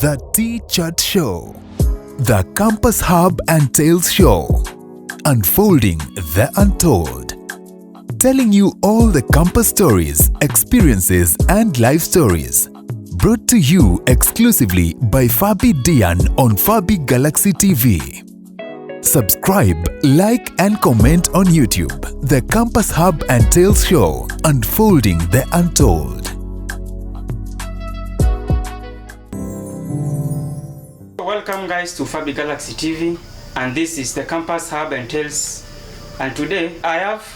The Tchut Show, the Campus Hub and Tales Show, unfolding the untold, telling you all the campus stories, experiences, and life stories. Brought to you exclusively by Fabi Dian on Fabi Galaxy TV. Subscribe, like, and comment on YouTube. The Campus Hub and Tales Show, unfolding the untold. Welcome guys to Fabi Galaxy TV, and this is the Campus Hub and Tales. And today I have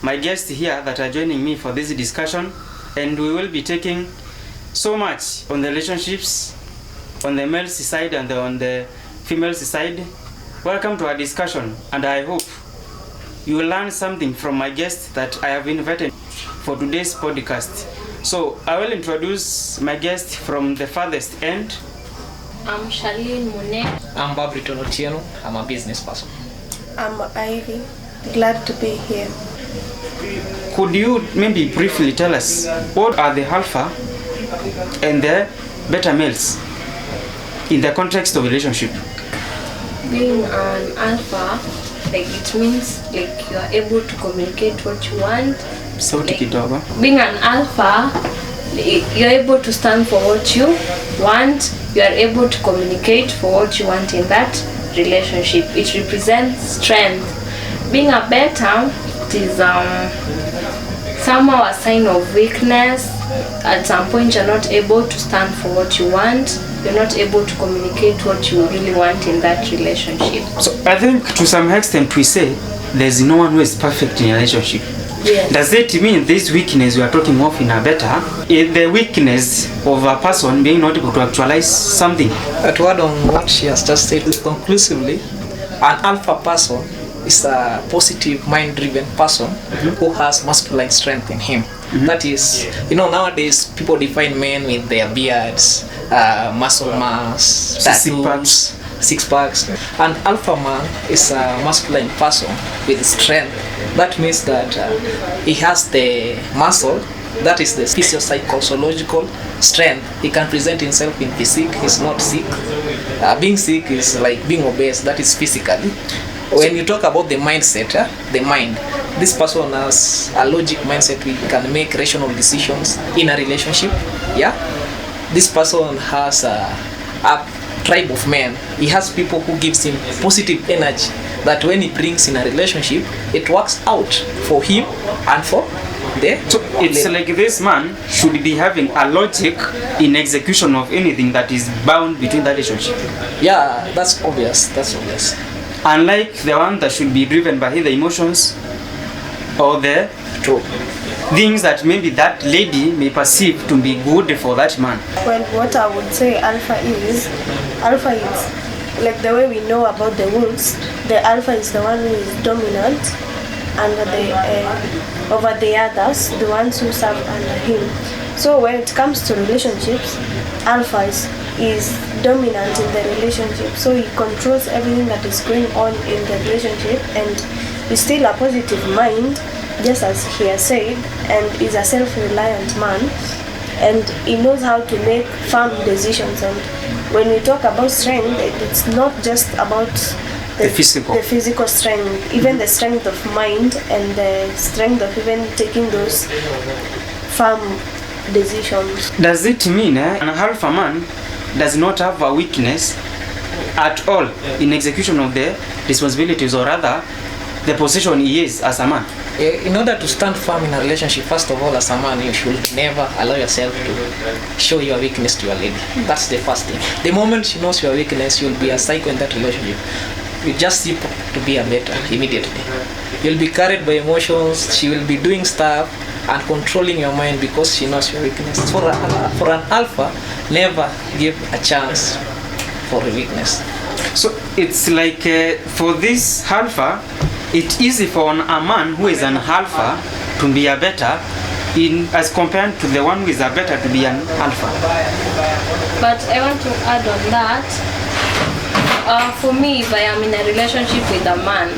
my guests here that are joining me for this discussion, and we will be taking so much on the relationships on the male side and on the female side. Welcome to our discussion, and I hope you will learn something from my guests that I have invited for today's podcast. So I will introduce my guest from the farthest end. I'm Charlene Monet. I'm Babriton Otieno. I'm a business person. I'm Ivy. Glad to be here. Could you maybe briefly tell us what are the alpha and the beta males in the context of relationship? Being an alpha, it means you are able to communicate what you want. Being an alpha, you're able to stand for what you want. You are able to communicate for what you want in that relationship. It represents strength. Being a beta, it is somehow a sign of weakness. At some point you're not able to stand for what you want. You're not able to communicate what you really want in that relationship. So I think to some extent we say there's no one who is perfect in a relationship. Yes. Does it mean this weakness we are talking of in a beta is the weakness of a person being not able to actualize something? To add on what she has just said conclusively, an alpha person is a positive, mind-driven person who has masculine strength in him. That is, nowadays people define men with their beards, muscle mass, tattoos, six packs. An alpha man is a masculine person with strength. That means that he has the muscle, that is the physiological strength. He can present himself in physique, he's not sick. Being sick is like being obese, that is physically. When you talk about the mindset, the mind, this person has a logic mindset. We can make rational decisions in a relationship. This person has a tribe of men. He has people who gives him positive energy that when he brings in a relationship, it works out for him and for the So it's like this man should be having a logic in execution of anything that is bound between that relationship. Yeah, that's obvious. Unlike the one that should be driven by either emotions or the True. things that maybe that lady may perceive to be good for that man. Well, what I would say alpha is like the way we know about the wolves. The alpha is the one who is dominant under over the others, the ones who serve under him. So when it comes to relationships, alpha is dominant in the relationship. So he controls everything that is going on in the relationship, and he's still a positive mind, just as he has said, and is a self-reliant man, and he knows how to make firm decisions. And when we talk about strength, it's not just about the physical strength, even the strength of mind and the strength of even taking those firm decisions. Does it mean an alpha man does not have a weakness at all in execution of the responsibilities, or rather the position he is as a man? In order to stand firm in a relationship, first of all, as a man, you should never allow yourself to show your weakness to your lady. That's the first thing. The moment she knows your weakness, you'll be a psycho in that relationship. You just seem to be a better immediately. You'll be carried by emotions. She will be doing stuff and controlling your mind because she knows your weakness. For an alpha, never give a chance for a weakness. So it's like for this alpha, it's easy for a man who is an alpha to be a beta as compared to the one who is a beta to be an alpha. But I want to add on that. For me, if I am in a relationship with a man,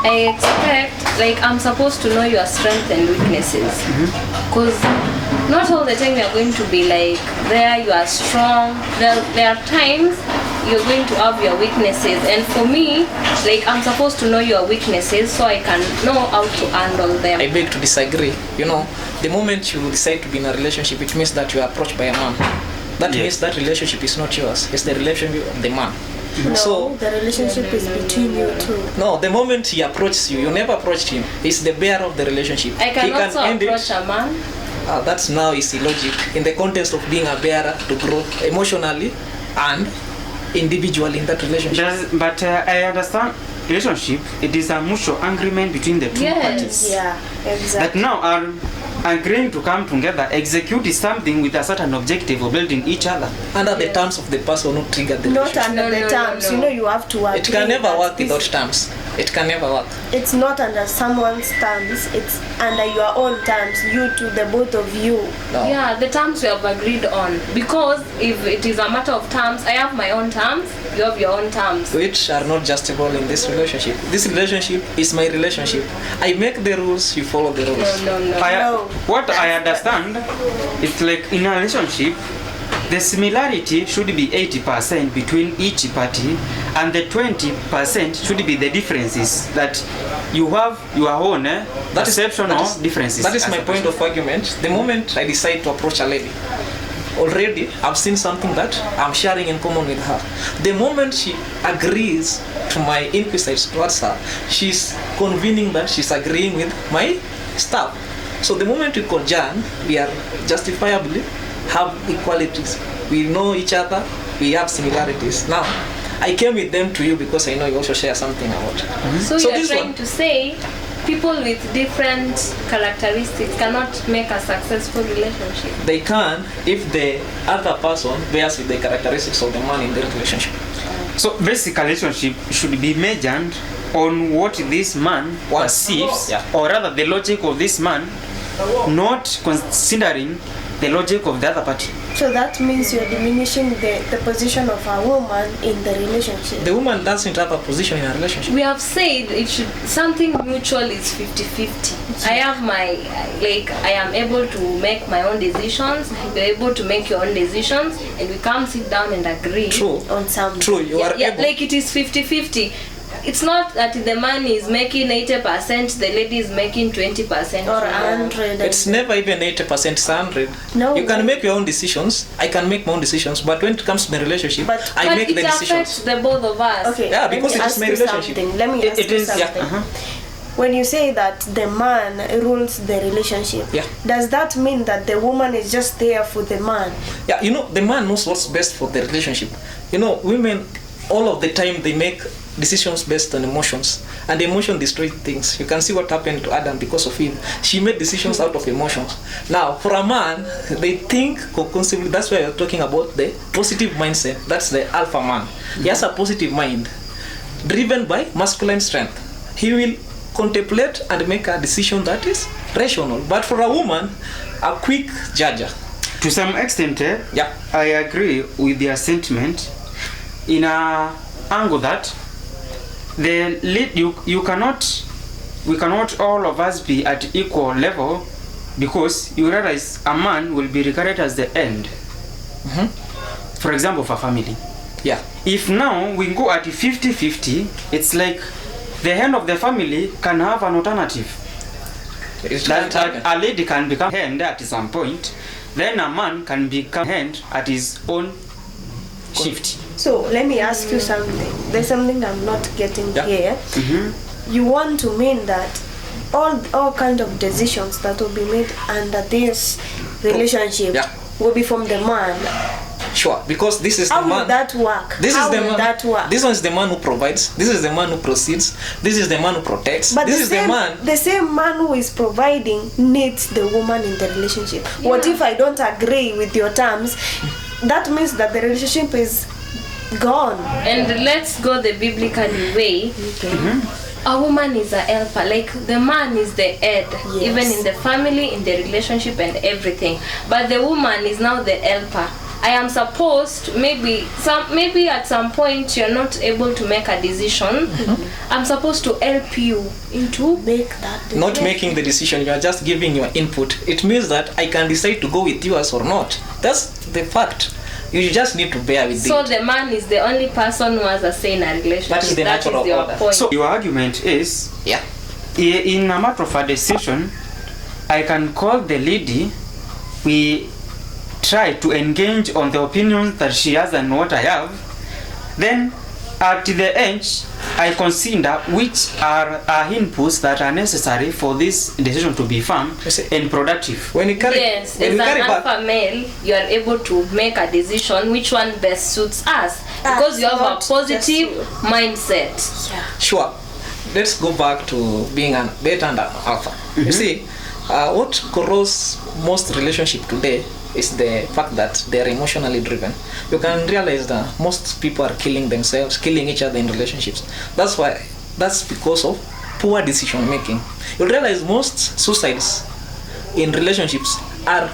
I expect, I'm supposed to know your strengths and weaknesses. Because not all the time you're going to be like there, you are strong. There are times you're going to have your weaknesses, and for me, like, I'm supposed to know your weaknesses so I can know how to handle them. I beg to disagree. You know, the moment you decide to be in a relationship, it means that you are approached by a man. That means that relationship is not yours. It's the relationship of the man. No, so the relationship is between you two. No, the moment he approaches you, you never approached him. He's the bearer of the relationship. I can he also can end approach it. a man. That's now is illogic in the context of being a bearer to grow emotionally and individually in that relationship. But I understand relationship, it is a mutual agreement between the two parties. Yeah, exactly. That now are agreeing to come together, execute something with a certain objective of building each other. Under the terms of the person who triggered the Not relationship. under the terms. You know, you have to agree. It can never that work this- without terms. It can never work. It's not under someone's terms. It's under your own terms. You two, the both of you. No. Yeah, the terms we have agreed on. Because if it is a matter of terms, I have my own terms, you have your own terms. Which are not justable in this relationship. This relationship is my relationship. I make the rules, you follow the rules. No. No. What I understand, it's like in a relationship, the similarity should be 80% between each party, and the 20% should be the differences that you have your own perception of differences. That is as my a point person. of argument. The moment I decide to approach a lady, already I've seen something that I'm sharing in common with her. The moment she agrees to my inquiries towards her, she's convening that she's agreeing with my stuff. So the moment we conjoin, we are justifiably have equalities. We know each other, we have similarities. Now, I came with them to you because I know you also share something about. So So you're this trying one- to say people with different characteristics cannot make a successful relationship. They can if the other person bears with the characteristics of the man in the relationship. So basic relationship should be measured on what this man perceives, Yeah. or rather the logic of this man, not considering the logic of the other party. So that means you're diminishing the position of a woman in the relationship. The woman doesn't have a position in a relationship. We have said it should something mutual is 50-50. I have my I am able to make my own decisions, you're able to make your own decisions, and we come sit down and agree. True. On something. True, you are able. Like it is 50-50. It's not that the man is making 80%, the lady is making 20%. Or 100. It's never even 80%, it's 100. No. You can make your own decisions. I can make my own decisions. But when it comes to my relationship, But I make it the affects decisions. the both of us. Okay. Yeah, let because me it is ask my you relationship. something. Let me ask It you is, yeah, something. When you say that the man rules the relationship, Yeah. does that mean that the woman is just there for the man? Yeah, you know, the man knows what's best for the relationship. You know, women, all of the time, they make decisions based on emotions. And emotion destroys things. You can see what happened to Adam because of Eve. She made decisions out of emotions. Now, for a man, they think conclusively. That's why you're talking about the positive mindset. That's the alpha man. He has a positive mind, driven by masculine strength. He will contemplate and make a decision that is rational. But for a woman, a quick judger. To some extent, Yeah. I agree with their sentiment in a angle that the lead we cannot all of us be at equal level, because you realize a man will be regarded as the end. For example, for family. Yeah. If now we go at 50-50, it's like the end of the family can have an alternative. It That doesn't happen. a lady can become hand at some point, then a man can become hand at his own shift. So let me ask you something. There's something I'm not getting Yeah. here. You want to mean that all kind of decisions that will be made under this relationship Yeah. will be from the man. Sure, because this is How the man. will that work? This How is the will man. that work? This one is the man who provides. This is the man who proceeds. This is the man who protects. But This is the man. the same man who is providing needs the woman in the relationship. What if I don't agree with your terms? That means that the relationship is gone. And let's go the biblical way. A woman is a helper, like the man is the head, Yes. even in the family, in the relationship and everything. But the woman is now the helper. I am supposed, maybe at some point you're not able to make a decision. I'm supposed to help you into Make that decision. Not making the decision, you are just giving your input. It means that I can decide to go with yours or not. That's the fact. You just need to bear with so it. the man is the only person who has a say in a relationship. That is the natural your order. point. So your argument is, Yeah. in a matter of a decision, I can call the lady, we try to engage on the opinions that she has and what I have, then at the end I consider which are inputs that are necessary for this decision to be firm and productive. When you carry, Yes, when as you an carry back, alpha male, you are able to make a decision which one best suits us because you have a not just positive you. mindset. Yeah. sure. Let's go back to being a beta and an alpha. You see, what corrodes most relationship today is the fact that they are emotionally driven. You can realize that most people are killing themselves, killing each other in relationships. That's because of poor decision making. You'll realize most suicides in relationships are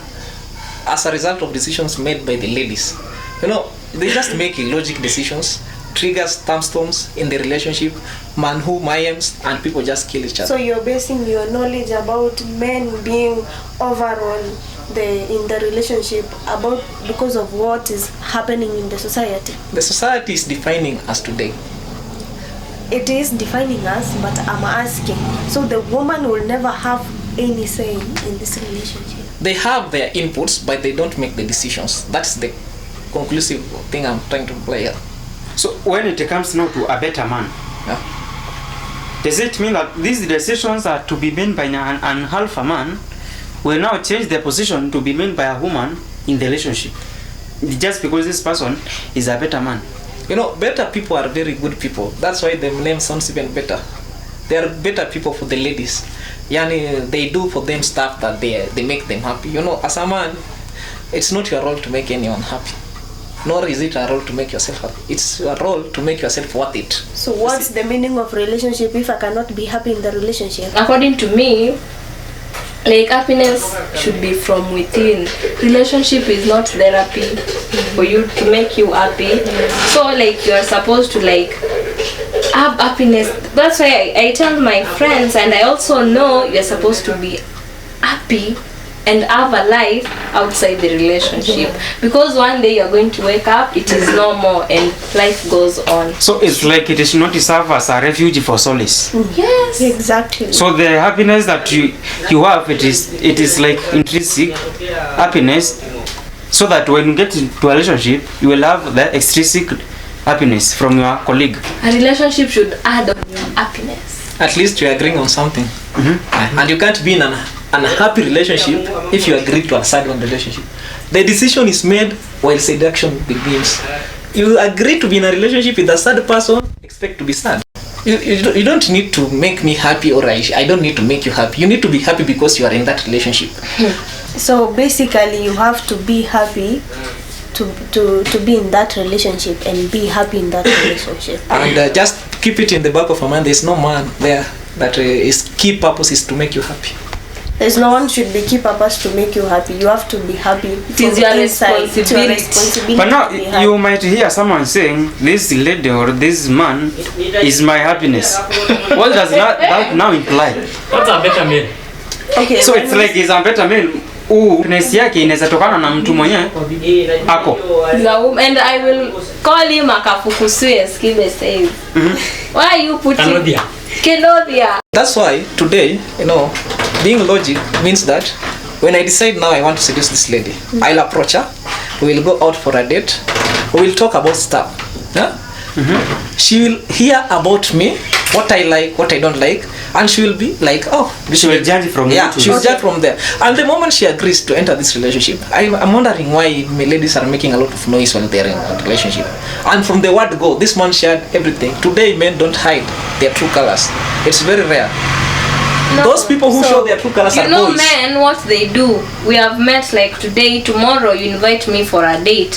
as a result of decisions made by the ladies. You know, they just make illogic decisions, triggers thumbstorms in the relationship, man who mayhems, and people just kill each other. So you're basing your knowledge about men being overall in the relationship about because of what is happening in the society. The society is defining us today. It is defining us, but I'm asking. So the woman will never have any say in this relationship. They have their inputs, but they don't make the decisions. That's the conclusive thing I'm trying to play here. So when it comes now to a better man, Yeah. does it mean that these decisions are to be made by an alpha man will now change their position to be made by a woman in the relationship just because this person is a better man? You know, better people are very good people. That's why the name sounds even better. They are better people for the ladies. Yani, they do for them stuff that they make them happy. You know, as a man, it's not your role to make anyone happy. Nor is it a role to make yourself happy. It's your role to make yourself worth it. So what's the meaning of relationship if I cannot be happy in the relationship? According to me, like happiness should be from within. Relationship is not therapy for you to make you happy. So like you are supposed to like have happiness. That's why I tell my friends, and I also know you're supposed to be happy and have a life outside the relationship, because one day you're going to wake up, it is no more, and life goes on. So it's like it is not to serve as a refuge for solace. Yes, Exactly. So the happiness that you have, it is like intrinsic happiness, so that when you get into a relationship, you will have the extrinsic happiness from your colleague. a relationship should add on your happiness. At least you're agreeing on something. And you can't be in an unhappy relationship if you agree to a sad one relationship. The decision is made while seduction begins. You agree to be in a relationship with a sad person, expect to be sad. You don't need to make me happy, or I don't need to make you happy. You need to be happy because you are in that relationship. So basically you have to be happy to be in that relationship and be happy in that relationship. And just keep it in the back of your mind, there's no man there that his key purpose is to make you happy. There's no one should be key purpose to make you happy. You have to be happy. It is your responsibility. But now you might hear someone saying, this lady or this man is my happiness. What does that now imply? What's a better man? Okay. So it's like he's a better man. Happiness yake inaweza tokana na mtu mwenye ako. And I will call him Akafukusue, as Kibe says. Why are you putting Kenodia? That's why today, being logic means that when I decide now I want to seduce this lady, I'll approach her, we will go out for a date, we will talk about stuff. Yeah? She will hear about me, what I like, what I don't like, and she will be like, oh, She will judge from she will judge from there. And the moment she agrees to enter this relationship, I'm wondering why my ladies are making a lot of noise while they're in a relationship. And from the word go, this man shared everything. Today men don't hide their true colors. It's very rare. No, Those people who show their true colors are boys. Men, what they do, we have met like today, tomorrow you invite me for a date.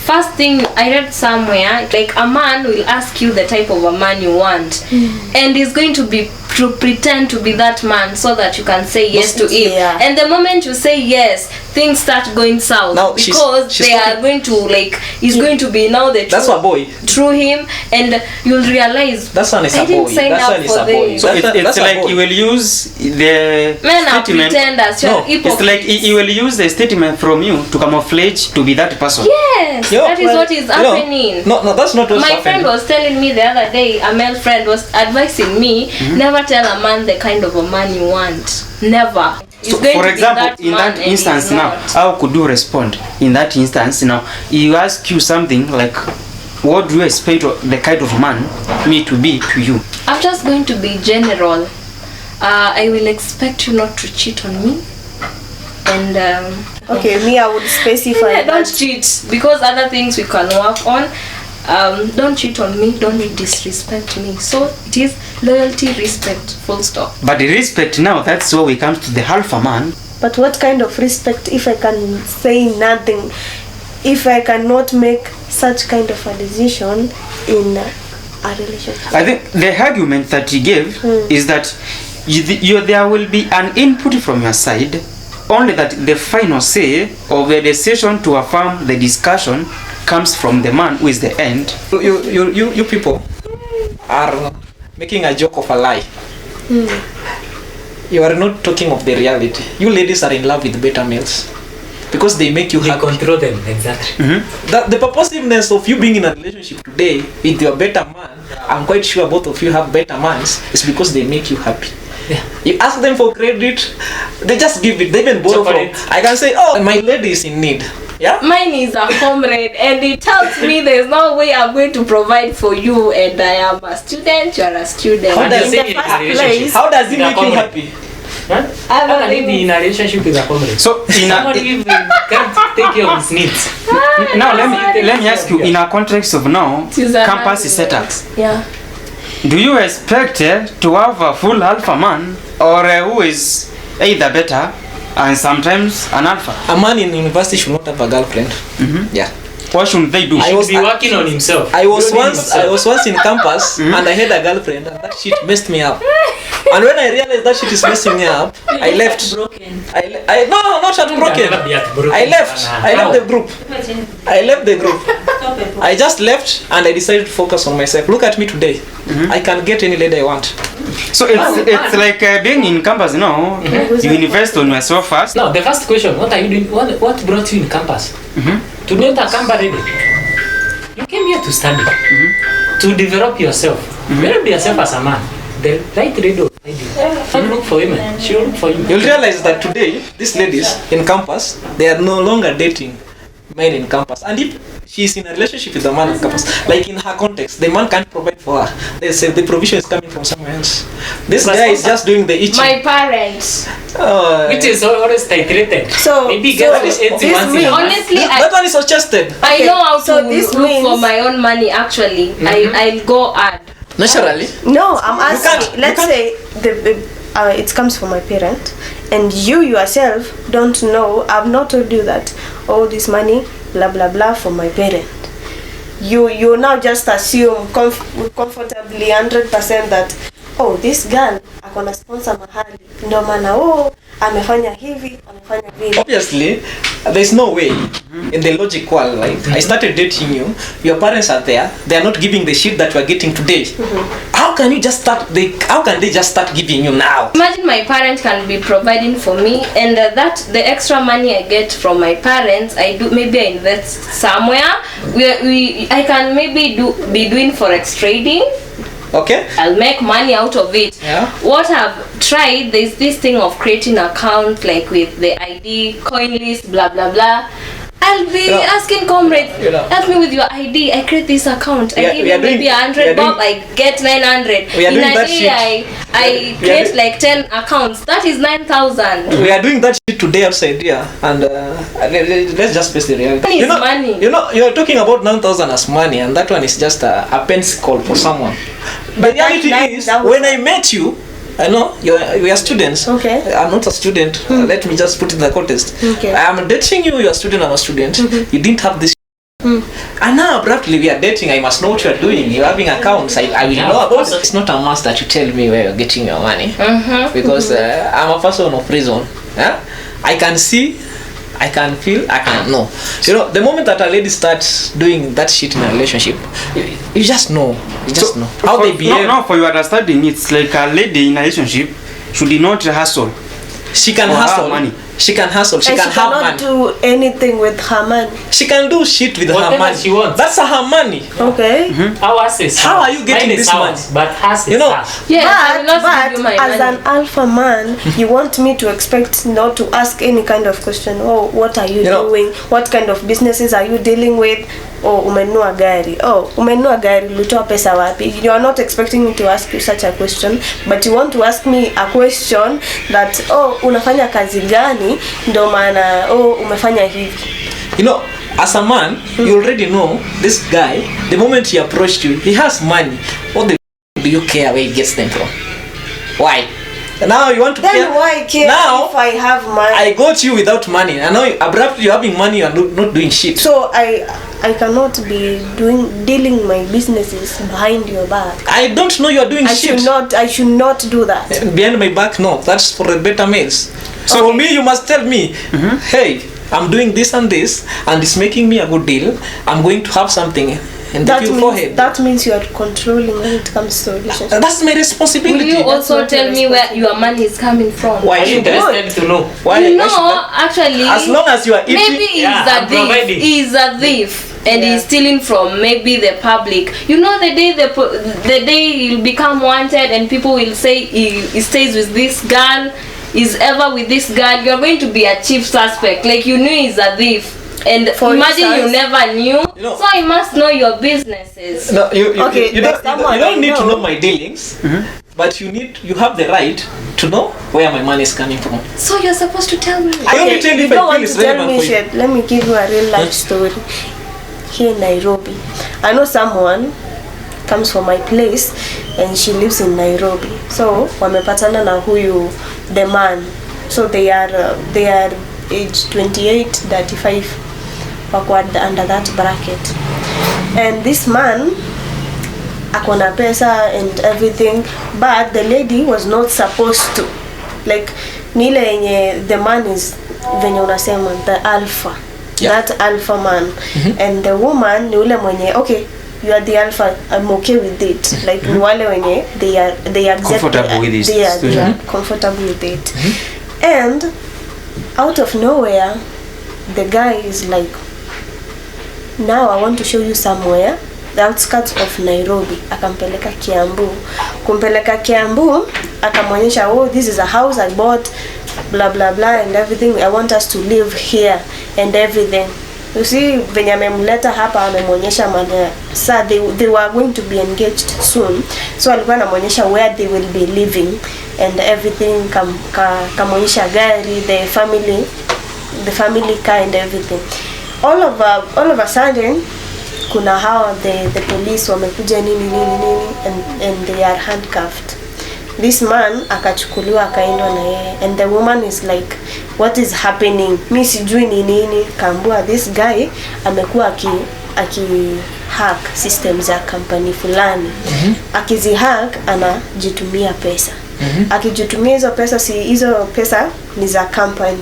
First thing I read somewhere, like a man will ask you the type of a man you want, and he's going to be to pretend to be that man so that you can say yes to him. Yeah. And the moment you say yes, things start going south Now, because she's they are going to like he's going to be now the That's a boy. through him, and you'll realize That's one is I a didn't boy. sign That's up one is for a boy. this. So That's it's a like boy. you will use the Men are statement. pretenders. No, It's like he will use the statement from you to camouflage to be that person. Yes, Yeah, that is well, what is happening. No, that's not what's My happening. friend was telling me the other day, a male friend was advising me, never tell a man the kind of a man you want. Never. He's So, going for to be example, that in man that and instance he's now, not. how could you respond? In that instance now, he ask you something like, what do you expect the kind of man me to be to you? I'm just going to be general. I will expect you not to cheat on me. And Okay, me, I would specify yeah, don't that. cheat, because other things we can work on. Don't cheat on me, don't disrespect me. So it is loyalty, respect, full stop. But the respect now, that's where we come to the alpha man. But what kind of respect if I can say nothing? If I cannot make such kind of a decision in a relationship? I think the argument that he gave is that there will be an input from your side, only that the final say of the decision to affirm the discussion comes from the man who is the end. You people are making a joke of a lie. You are not talking of the reality. You ladies are in love with beta males because they make you They happy. control them, exactly. The purposiveness of you being in a relationship today with your beta man, I'm quite sure both of you have beta mans, is because they make you happy. Yeah. You ask them for credit, they just give it. They even borrow from. Chocolate. I can say, oh, my lady is in need. Yeah. Mine is a comrade, and it tells me there's no way I'm going to provide for you, and I am a student, you're a student. How does You're it- saying in first a relationship. place- How does it With a make you comrade. happy? Huh? How can he be in a relationship with a comrade? So in Somebody a, who can't take care of his needs. now let me ask you, in a context of now, It is a campus is set up. Yeah. Do you expect to have a full alpha man, or who is either better and sometimes an alpha? A man in university should not have a girlfriend. Yeah. What should they do? I He was- should be working on himself. I was Building once himself. in campus and I had a girlfriend and that shit messed me up. And when I realized that shit is messing me up, I left. Broken. No, not heartbroken. Never be heartbroken. I left. I left the group. I left the group. I just left and I decided to focus on myself. Look at me today. I can get any lady I want. So it's like being in campus now. You invest on yourself first. No, the first question, what are you doing? What brought you in campus? To not a camp ready. You came here to study. To develop yourself. Develop yourself as a man. The right lady will find you. Don't look for women. She will look for you. You'll realize that today, these ladies in campus, they are no longer dating men in campus. And if she's in a relationship with a man in campus, like in her context, the man can't provide for her. They say the provision is coming from somewhere else. This guy is just doing the itching. My parents. Which is always titrated. So- maybe so get this this 80 once in a means- month. Honestly, that one is suggested. I know how so to this look for means- my own money. Actually, I'll go add. Naturally. No, I'm can't- asking. you Let's can't- say it comes from my parent, and you yourself don't know. I've not told you that all this money, blah blah blah, from my parent. You now just assume comfortably 100% that this girl akona sponsor mahali, ndo maana amefanya hivi, amefanya vile. Obviously, there's no way in the logic world, right? I started dating you, your parents are there, they are not giving the shit that you are getting today. How can you just start, how can they just start giving you now? Imagine my parents can be providing for me, and that the extra money I get from my parents, maybe I invest somewhere. I can maybe be doing forex trading. Okay? I'll make money out of it. Yeah. What I've tried, there's this thing of creating account like with the ID, coin list, blah blah blah. I'll be asking comrades, help me with your ID. I create this account. I give you maybe 100 bob. I get 900. We are In doing a that day, shit. I create like 10 accounts. That is 9,000. We are doing that shit today outside here, and let's just face the reality. Money is money. You are talking about 9,000 as money, and that one is just a pencil for someone. The reality is, when I met you, I know we are students. Okay. I'm not a student. Let me just put it in the context. Okay. I am dating you. You're a student. I'm a student. You didn't have this. And now abruptly we are dating. I must know what you are doing. You're having accounts. I will know about it. It's not a must that you tell me where you're getting your money, because I'm a person of reason. I can see, I can feel, I can know. You know, the moment that a lady starts doing that shit in a relationship, you just know. You just know how they behave. No, for your understanding, it's like a lady in a relationship should not hustle. She can hustle money. She can hustle. She can have money. She cannot do anything with her money. She can do shit with whatever her money. she wants. That's her money. Okay. Ours is How are you getting mine this is money? ours, but hers is You know, hers. Yes, I will not give you my as money. an alpha man, you want me to expect not to ask any kind of question. Oh, what are you doing? What kind of businesses are you dealing with? Oh, umenunua gari. Oh, umenunua gari, ulitoa pesa wapi? You are not expecting me to ask you such a question, but you want to ask me a question that, oh, unafanya kazi gani? Ndo maana, oh, umefanya hivi. you know, as a man, you already know this guy. The moment he approached you, he has money. What the do you care where he gets them from? Why? Now you want to Then care? why care Now, if I have money? I got you without money, and now abruptly you're having money, you're not doing shit. So I cannot be dealing my businesses behind your back. I don't know you're doing shit. I should not do that. Behind my back, no. That's for the better males. So for me, you must tell me, hey, I'm doing this and this, and it's making me a good deal. I'm going to have something in the forehead. That means you are controlling when it comes to relationship. That's my responsibility. Will you also tell me where your money is coming from? Why Are you interested to know? Why? You why should know, I- actually, as long as you are eating. maybe he's Yeah, a I'm thief. providing. He's a thief, and he's stealing from maybe the public. You know, the day he'll become wanted, and people will say he stays with this girl, is ever with this girl. You're going to be a chief suspect. Like, you knew he's a thief. And For imagine you instance, never knew, You know- so you must know your businesses. No, you Okay, you there's don't someone need I to know. know my dealings, but you have the right to know where my money is coming from. So you're supposed to tell me. I only tell you if I don't feel want it's to tell relevant me for you. shit. Let me give you a real life story. Here in Nairobi, I know someone comes from my place, and she lives in Nairobi. So wamepatana na huyu the man. So they are age 28, 35. Wako under that bracket, and this man akona pesa and everything, but the lady was not supposed to, like, nile yenye the man is venye unasema the alpha, that alpha man, and the woman ni ule mwenye okay, you are the alpha, I'm okay with it, like ni wale wenye they accept, Comfortable with this they are situation. comfortable with it, and out of nowhere the guy is like, now I want to show you somewhere, the outskirts of Nairobi. Akampeleka Kiambu. Kumpeleka Kiambu, akamwonyesha, oh, this is a house I bought, blah blah blah and everything. I want us to live here and everything. You see, venye amemleta hapa, amemwonyesha mada. Sir, they were going to be engaged soon. So alikuwa anamwonyesha where they will be living and everything. Kamwonyesha gari, the family car and everything. All of a sudden kuna hawa the police wamekuja nini and they are handcuffed. This man akachukuliwa akaendwa na yeye, and the woman is like, what is happening? Mi sijui ni nini. Kaambua this guy amekuwa aki hack systems za company fulani. Akizi hack anajitumia pesa. Akijitumia hizo pesa, si hizo pesa ni za company.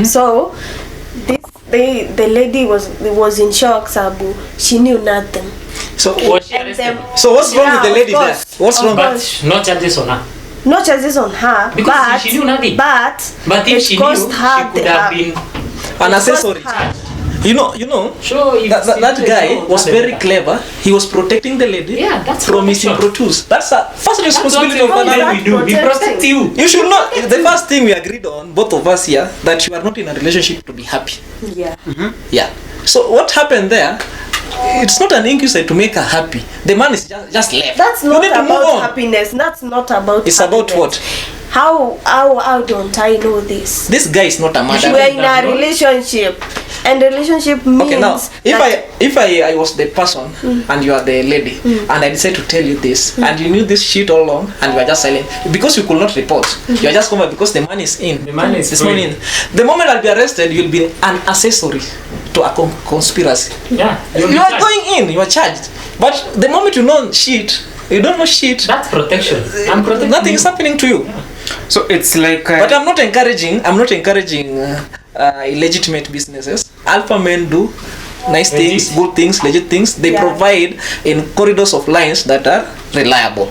So the lady was in shock, sabu she knew nothing. So Was she And arrested? so what's wrong with the of lady there? course. What's wrong? But no charges on her. No charges on her, Because but she knew nothing. But But if it she knew, cost she her could have been. An accessory. her. You know. Sure, if That she guy didn't was know, very that- clever. He was protecting the lady Yeah, that's from protection. misproduce. That's a first That's what responsibility of we an that we do. We protecting? protect you. You should not. The first thing we agreed on, both of us here, that you are not in a relationship to be happy. Yeah. Yeah. So what happened there? It's not an inquisitor to make her happy. The man is just left. That's You not need to move about on. happiness. That's not about It's about happiness. what? How don't I know this? This guy is not a We murderer. are in a relationship, and the relationship means Okay, now that if I was the person and you are the lady and I decided to tell you this and you knew this shit all along and you are just silent because you could not report, you are just covered because the money is in. The money is This free. money in. The moment I'll be arrested, you'll be an accessory. to a conspiracy. Yeah. You are going in, you are charged. But the moment you know shit, you don't know shit. That's protection. I'm protecting Nothing you. is happening to you. So it's like. But I'm not encouraging. Illegitimate businesses. Alpha men do nice things, good things, legit things. They provide in corridors of lines that are reliable.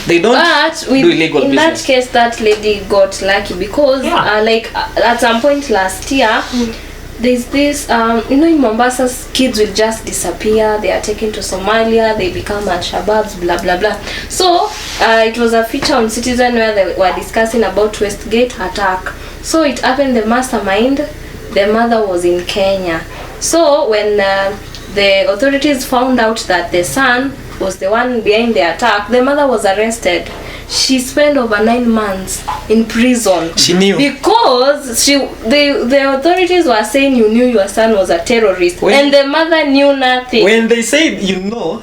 They don't do illegal in business. that case, that lady got lucky because at some point last year, there's this in Mombasa, kids will just disappear. They are taken to Somalia, they become al-Shababs, blah blah blah. So it was a feature on Citizen where they were discussing about Westgate attack. So it happened, the mastermind, the mother was in Kenya. So when the authorities found out that the son was the one behind the attack, the mother was arrested. She spent over 9 months in prison. She knew. Because the authorities were saying you knew your son was a terrorist. And the mother knew nothing. When they say you know.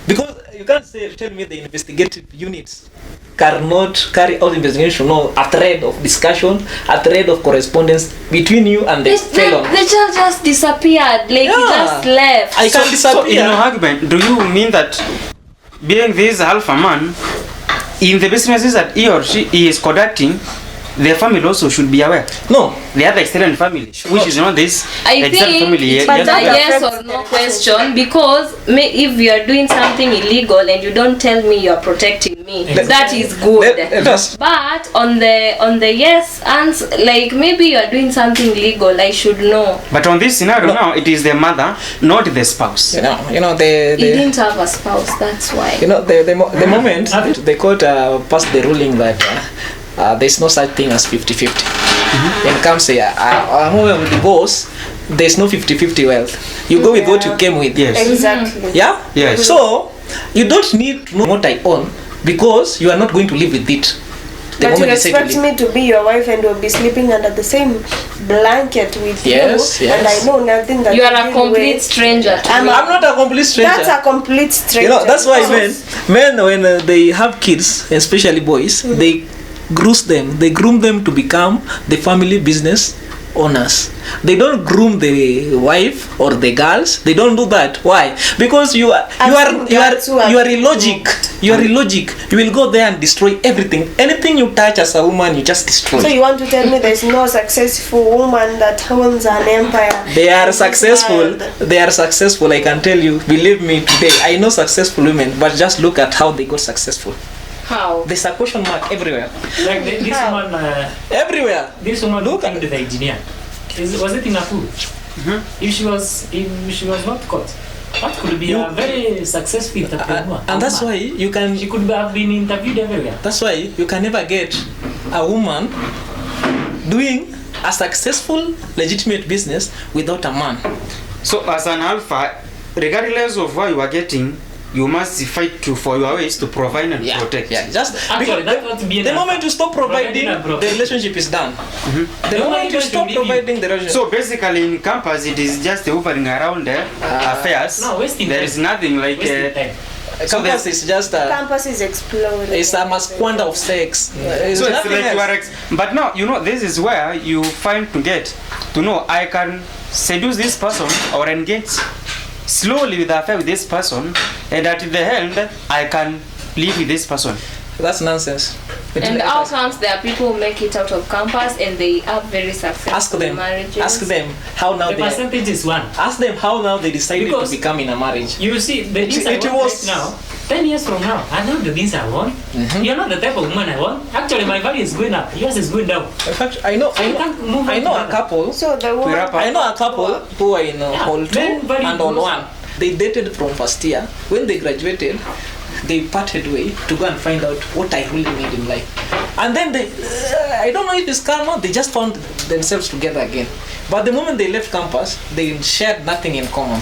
Because you can't tell me the investigative units cannot carry out investigation, no, a thread of discussion, a thread of correspondence between you and the felon. The child just disappeared, like he just left. I can't disappear. So in your argument, do you mean that being this alpha man, in the businesses that he or she is conducting, their family also should be aware? No. They have extended family, which is not this I exact think family. it's a yes or no question, because if you are doing something illegal and you don't tell me you are protecting me, that is good. But on the yes answer, like maybe you are doing something illegal, I should know. But on this scenario now, it is the mother, not the spouse. You know, He didn't have a spouse, that's why. You know, the moment the court passed the ruling that there's no such thing as 50-50. When it comes to a divorce, there's no 50-50 wealth. You go with what you came with. Yes. Exactly. Yeah? Yes. So, you don't need to know what I own because you are not going to live with it. But you expect me to be your wife and we'll be sleeping under the same blanket with you, and I know nothing that you are a complete stranger. I'm not a complete stranger. That's a complete stranger. You know, that's why men when they have kids, especially boys, they groom them to become the family business owners. They don't groom the wife or the girls. They don't do that. Why? Because you are illogic. You are illogic. You will go there and destroy everything. Anything you touch as a woman, you just destroy. So you want to tell me there's no successful woman that owns an empire? They are successful. They are successful. I can tell you. Believe me today. I know successful women, but just look at how they got successful. How? There's a question mark everywhere. Like this woman. Everywhere. This woman Look at the engineer. Was it in a pool? If she was not caught, that could be a very successful entrepreneur. And that's why you can. She could have been interviewed everywhere. That's why you can never get a woman doing a successful, legitimate business without a man. So as an alpha, regardless of what you are getting, you must fight for your ways to provide and protect. Yeah, just Actually, because the moment you stop providing, the relationship is done. The moment you stop providing the relationship. So basically, in campus, it is just hovering around affairs. No, wasting there time. is nothing like. So campus is just campus is exploding. It's a mass quanta of sex. So it's like you are but now you know this is where you find to know I can seduce this person or engage slowly with the affair with this person, and at the end I can live with this person. That's nonsense. And how comes there are people who make it out of campus and they have very successful marriages? Ask them how now the percentage is one. Ask them how now they decided to become in a marriage. You see, the things I want right now, 10 years from now, I know the things I want. You're not the type of woman I want. Actually, my value is going up. Yours is going down. In fact, I know a couple. So the woman, I know a couple who are in hall 2 and hall 1. They dated from first year. When they graduated, they parted way to go and find out what I really need in life. And then they, I don't know if it's karma, they just found themselves together again. But the moment they left campus, they shared nothing in common.